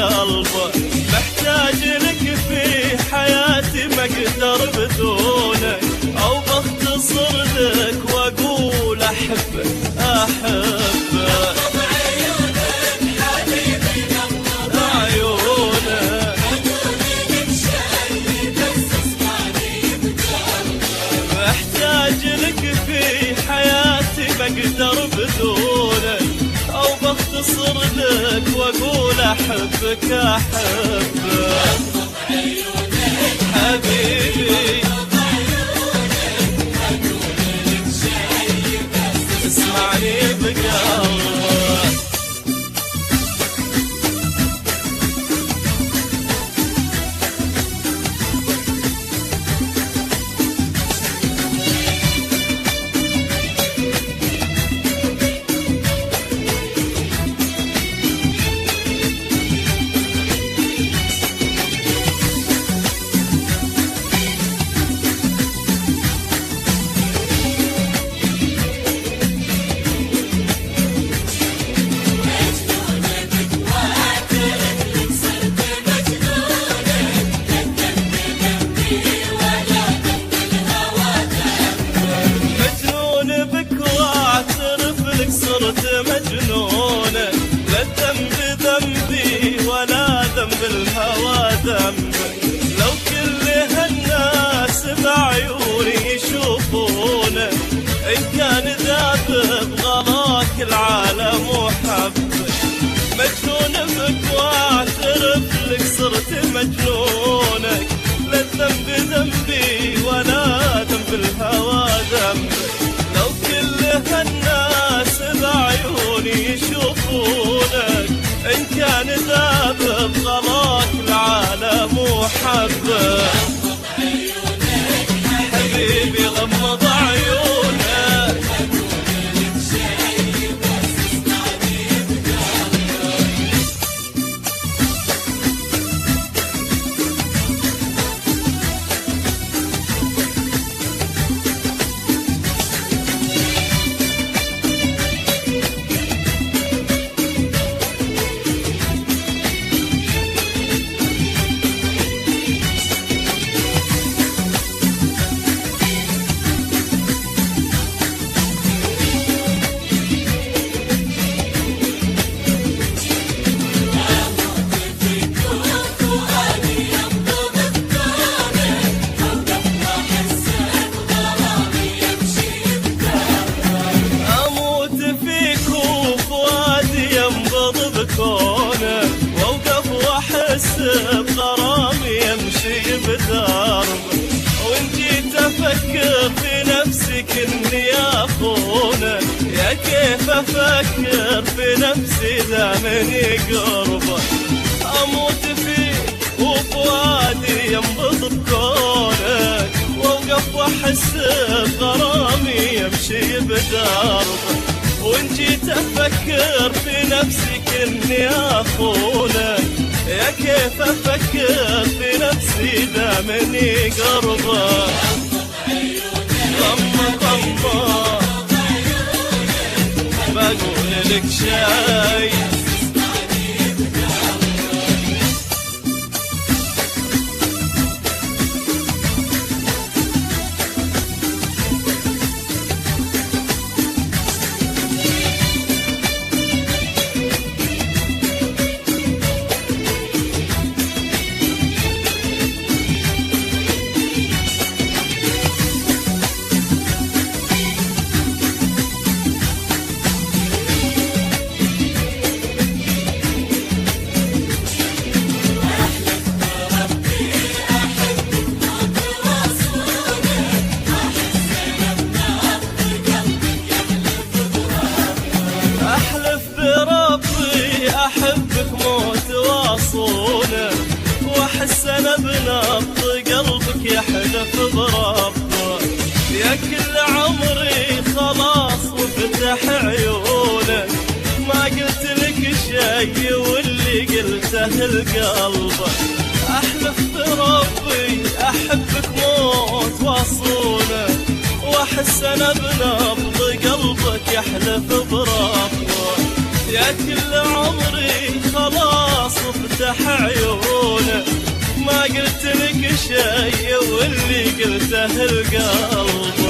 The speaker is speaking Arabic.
بقلبه، محتاج لك في حياتي ما اقدر بدونك، او بختصر لك واقول احبك احبك. محتاج لك في حياتي ما اقدر بدونك، او بختصر لك واقول احبك احبك. حبيبي اسمعني بقلبك. صرت مجنونة، لا الذنب ذنبي ولا ذنب الهوى ذنبك. لو كل هالناس بعيوني يشوفونه، إن كان ذاب بغلاك العالم وحبك. مجنون بك واعترف لك صرت مجنونك، لا الذنب ذنبي ولا ذنب الهوى ذنبك. لو كل هالناس بعيوني يشوفونك، إن كان ذاب بغلاك العالم وحبك. حبيبي غمض عيونك، واوقف واحس بغرامي يمشي بدربه. وان جيت افكر في نفسي كني اخونك، يا كيف افكر في نفسي دامني قربك. اموت فيك وفؤادي ينبض بكونك، واوقف واحس بغرامي يمشي بدربه. وان جيت افكر في نفسي كني اخونك، يا كيف افكر في نفسي دامني قربك. غمض غمض بقول لك شي، احبك موت واصونه، واحس انا بنبض قلبك يحلف بربه. يا كل عمري خلاص وفتح عيونك، ما قلت لك شي واللي قلته لقلبك. احلف بربي احبك موت واصونه، واحس انا بنبض قلبك يحلف بربه. يا كل عمري خلاص وفتح تفتح عيونه، ما قلت لك شيء واللي قلته القلب.